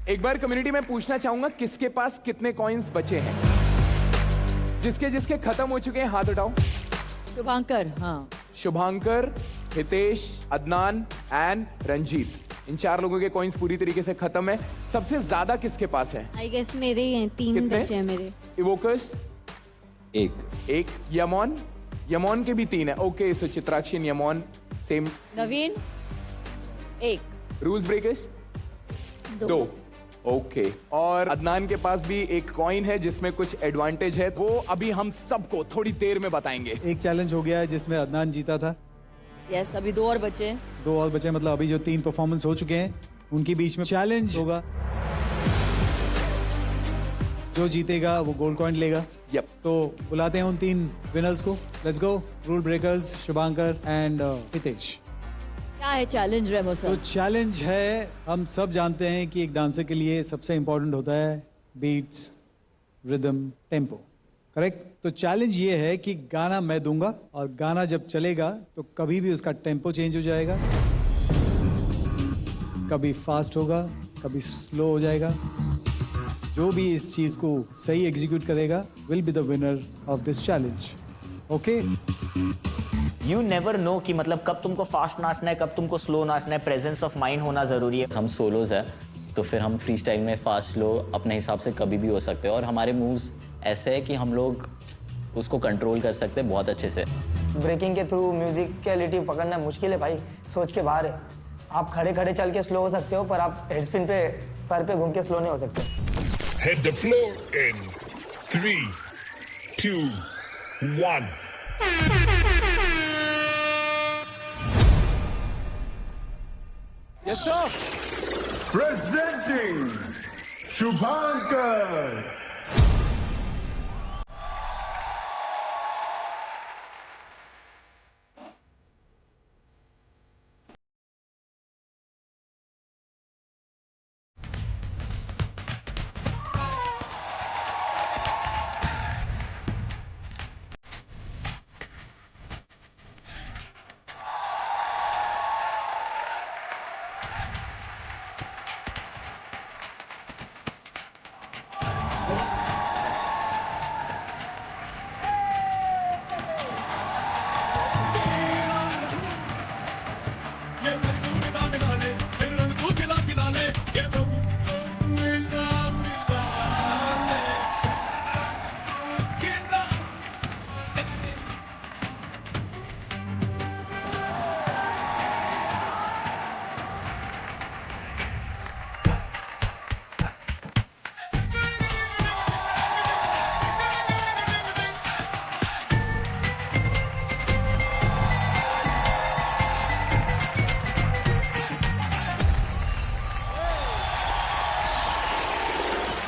एक बार कम्युनिटी में पूछना चाहूंगा किसके पास कितने कॉइन्स बचे हैं। जिसके जिसके खत्म हो चुके हैं हाथ उठाओ। शुभांकर, हाँ। शुभांकर, हितेश, अदनान एंड रंजीत, इन 4 लोगों के कॉइन्स पूरी तरीके से खत्म है। सबसे ज्यादा किसके पास है? आई गेस मेरे ही हैं, 3 बचे हैं मेरे। इवोकर्स? एक। यमोन? यमोन के भी 3 है। Okay, so Chitrakshi and Yamon same. Naveen 1। Rules breakers 2। Okay, और अदनान के पास भी एक कॉइन है जिसमें कुछ एडवांटेज है, वो अभी हम सबको थोड़ी देर में बताएंगे। एक चैलेंज हो गया है जिसमें अदनान जीता था। यस, अभी 2 और बचे। 2 और बचे, मतलब अभी जो 3 परफॉर्मेंस हो चुके हैं उनके बीच में चैलेंज होगा। जो जीतेगा वो गोल्ड कॉइन लेगा। यप। तो बुलाते हैं उन 3 विनर्स को। Let's go. Rule breakers, Shubhankar and Hitesh. क्या है चैलेंज रेमो तो सर? चैलेंज है, हम सब जानते हैं कि एक डांसर के लिए सबसे इंपॉर्टेंट होता है बीट्स, रिदम, टेम्पो, करेक्ट? तो चैलेंज ये है कि गाना मैं दूंगा और गाना जब चलेगा तो कभी भी उसका टेम्पो चेंज हो जाएगा, कभी फास्ट होगा, कभी स्लो हो जाएगा। जो भी इस चीज को सही एग्जीक्यूट करेगा will be the winner of this challenge. Okay? You never know कि मतलब कब तुमको फास्ट नाचना है, कब तुमको स्लो नाचना है। प्रेजेंस ऑफ माइंड होना ज़रूरी है। हम सोलोज है तो फिर हम फ्री स्टाइल में फास्ट स्लो अपने हिसाब से कभी भी हो सकते हैं, और हमारे मूव्स ऐसे है कि हम लोग उसको कंट्रोल कर सकते हैं बहुत अच्छे से। ब्रेकिंग के थ्रू म्यूजिकलिटी पकड़ना मुश्किल है भाई, सोच के बाहर है। आप खड़े खड़े चल के स्लो हो सकते हो, पर आप हेड स्पिन पे सर पे घूम के स्लो नहीं हो सकते। Hit the floor in 3, 2, 1. Yes, sir. Presenting Shubhankar.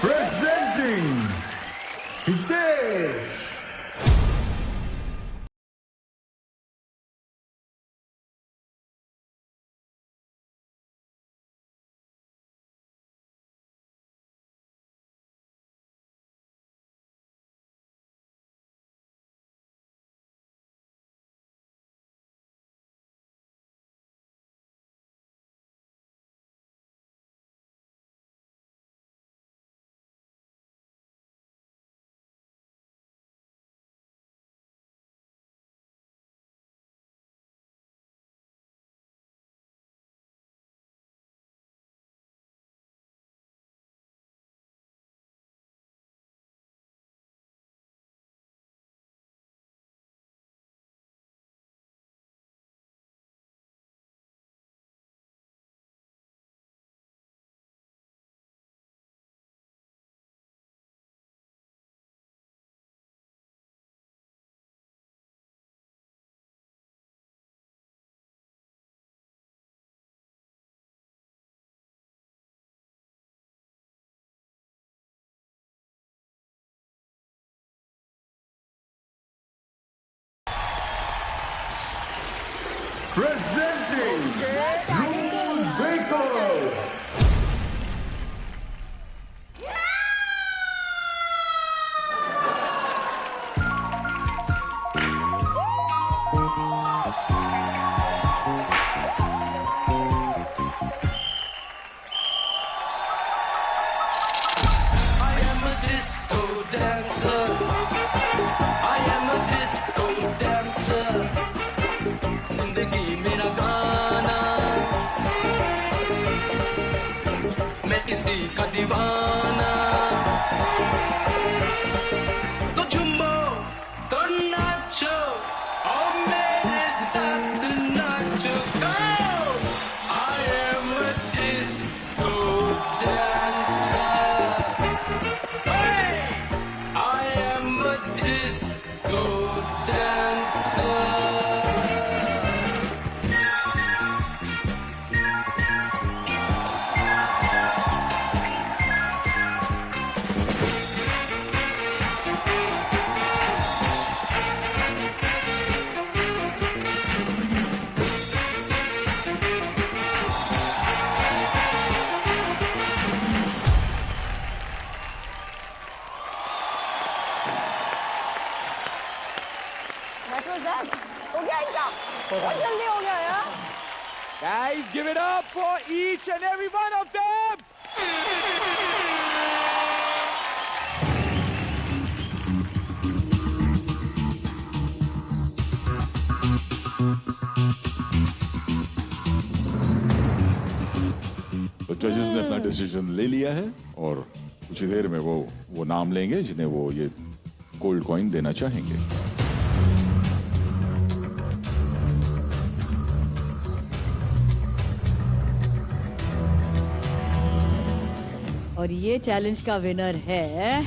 Presenting Hitesh. Presenting Rules Breakers. किसी का दीवाना तो झूमो तो नाचो और मेरे साथ नाचो I am a disco dancer hey! I am a disco dancer That was that. हो गया इनका बहुत जल्दी हो गया यार. Guys, give it up for each and every one of them. तो जजेस ने अपना डिसीजन ले लिया है और कुछ ही देर में वो नाम लेंगे जिन्हें वो ये गोल्ड कॉइन देना चाहेंगे. और ये चैलेंज का विनर है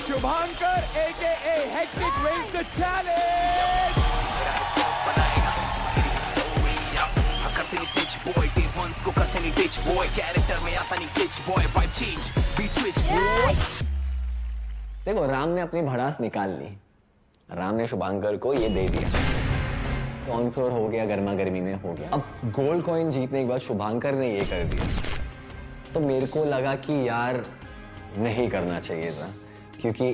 Shubhankar AKA Hectic wins the challenge. देखो राम ने अपनी भड़ास निकाल ली. राम ने शुभांकर को ये दे दिया. ऑन फ्लोर हो गया, गर्मा गर्मी में हो गया. अब गोल्ड कॉइन जीतने के बाद शुभांकर ने ये कर दिया तो मेरे को लगा कि यार नहीं करना चाहिए था, क्योंकि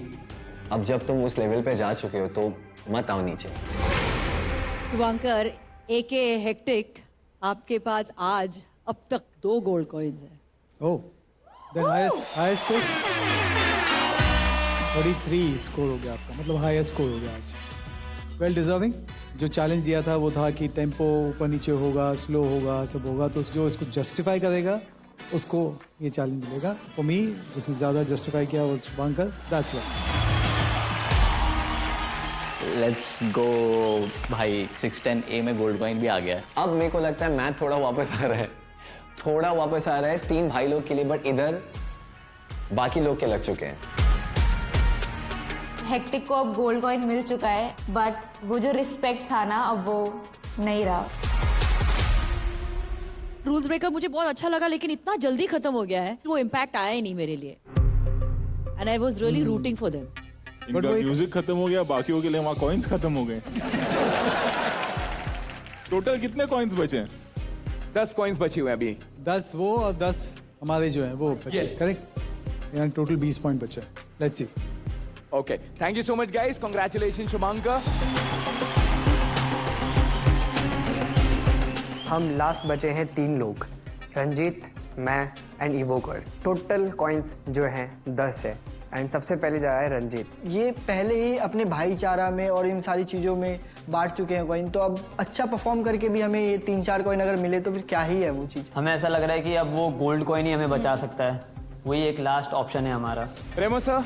अब जब तुम उस लेवल पे जा चुके हो तो मत आओ नीचे. शुभांकर AKA हेक्टिक, आपके पास आज अब तक 2 गोल्ड कॉइन्स हैं. Oh, then highest score 33 score हो गया आपका, मतलब हाईएस्ट स्कोर हो गया आज. Well deserving. जो चैलेंज दिया था वो था कि टेम्पो ऊपर नीचे होगा, स्लो होगा, सब होगा, तो जो इसको जस्टिफाई करेगा उसको ये चैलेंज मिलेगा. फॉर मी जिसने ज्यादा जस्टिफाई किया वो Shubhankar. That's why. Let's go भाई. 610A में गोल्ड कॉइन भी आ गया है. अब मेरे को लगता है मैथ थोड़ा वापस आ रहा है, थोड़ा वापस आ रहा है 3 भाई लोग के लिए, बट इधर बाकी लोग के लग चुके हैं. हेक्टिक को अब गोल्ड कॉइन मिल चुका है, बट वो जो रिस्पेक्ट था ना अब वो नहीं रहा. रूल्स ब्रेकर मुझे बहुत अच्छा लगा, लेकिन इतना जल्दी खत्म हो गया है, वो इम्पैक्ट आया ही नहीं मेरे लिए. And I was really rooting for them. इनका म्यूजिक खत्म हो गया, बाकियों के लिए वहाँ कॉइन्स खत्म हो गए. टोटल कितने कॉइन्स बचे हैं? 10 कॉइन्स बचे हुए हैं अभी. 10 वो और 10 हमारे जो हैं वो बचे. Yes. करेक्ट. यहाँ टोटल 20 पॉइंट बचे. Let's see. Okay, thank you so much guys. Congratulations Shumankar. हम लास्ट बचे हैं 3 लोग, रंजीत, मैं एंड इवोकर्स. टोटल कॉइन्स जो हैं 10 है एंड सबसे पहले जा रहा है रंजीत. ये पहले ही अपने भाईचारा में और इन सारी चीज़ों में बांट चुके हैं कॉइन, तो अब अच्छा परफॉर्म करके भी हमें ये 3-4 कॉइन अगर मिले तो फिर क्या ही है वो चीज़. हमें ऐसा लग रहा है कि अब वो गोल्ड कॉइन ही हमें बचा सकता है. वही एक लास्ट ऑप्शन है हमारा. Remo sir,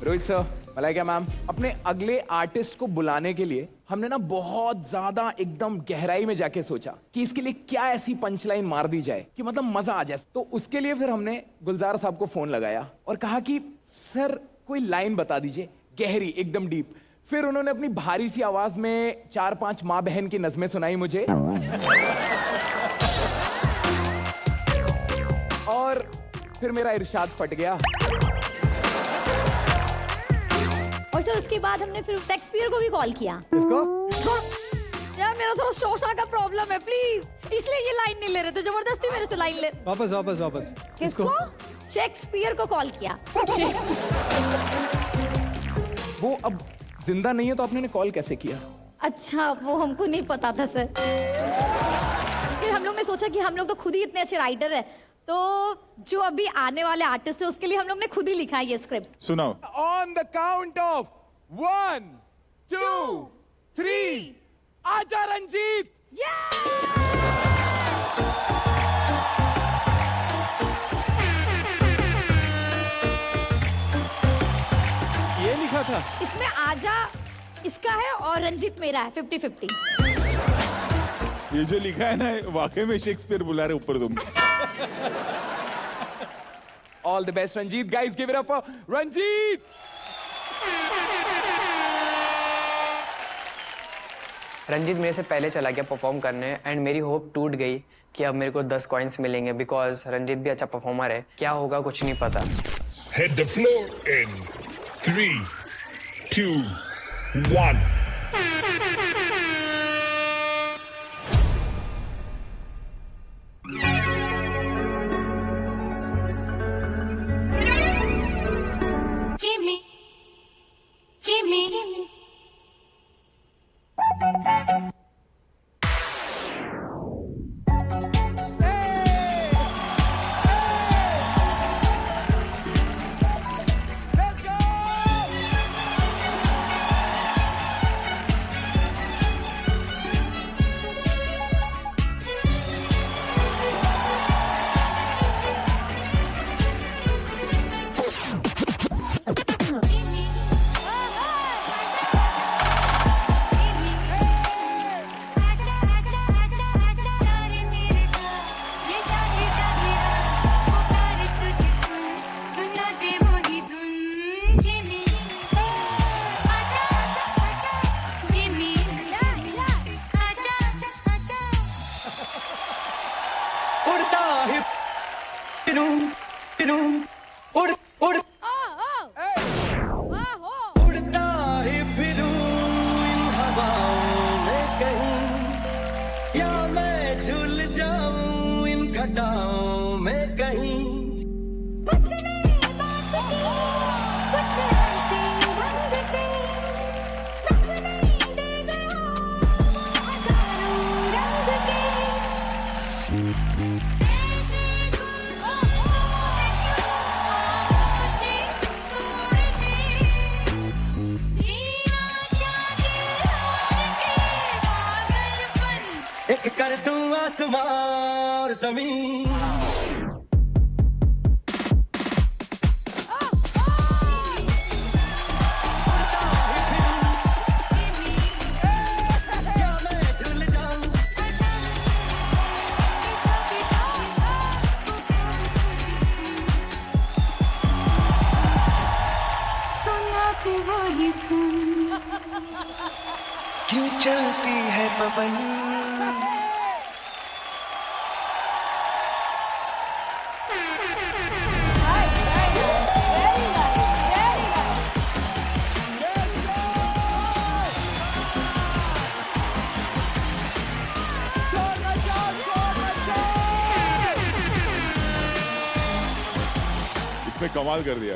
Rohit sir, Malaika ma'am, अपने अगले आर्टिस्ट को बुलाने के लिए हमने ना बहुत ज्यादा एकदम गहराई में जाके सोचा कि इसके लिए क्या ऐसी पंचलाइन मार दी जाए कि मतलब मजा आ जाए. तो उसके लिए फिर हमने गुलजार साहब को फोन लगाया और कहा कि सर कोई लाइन बता दीजिए गहरी, एकदम डीप. फिर उन्होंने अपनी भारी सी आवाज में 4-5 माँ बहन की नज़में सुनाई मुझे और फिर मेरा इरशाद फट गया. और सर उसके बाद हमने फिर शेक्सपियर को भी कॉल किया. इसको यार मेरा थोड़ा शोषा का प्रॉब्लम है, प्लीज, इसलिए ये लाइन नहीं ले रहे थे, जबरदस्ती मेरे से लाइन ले. वापस. किसको? शेक्सपियर को कॉल किया. वो अब जिंदा नहीं है तो आपने कॉल कैसे किया? अच्छा वो हमको नहीं पता था सर. फिर हम लोग ने सोचा कि हम लोग तो खुद ही इतने अच्छे राइटर है, तो जो अभी आने वाले आर्टिस्ट है उसके लिए हम लोग ने खुद ही लिखा है ये स्क्रिप्ट। सुनाओ। ऑन द काउंट ऑफ 1 2 3 आजा रंजीत। ये लिखा था। इसमें आजा इसका है और रंजीत मेरा है, 50-50। ये जो लिखा है ना, वाकई में शेक्सपियर बुला रहे ऊपर तुम। All the best Ranjit, guys give it up for Ranjit. Ranjit मेरे से पहले चला गया परफॉर्म करने एंड मेरी होप टूट गई कि अब मेरे को 10 कॉइन्स मिलेंगे, बिकॉज रंजीत भी अच्छा परफॉर्मर है। क्या होगा कुछ नहीं पता। Hit the floor in 3, 2, 1. Jimmy, Jimmy. एक कर दूं आसमां और जमीन। क्यों चलती है पवन। इसने कमाल कर दिया।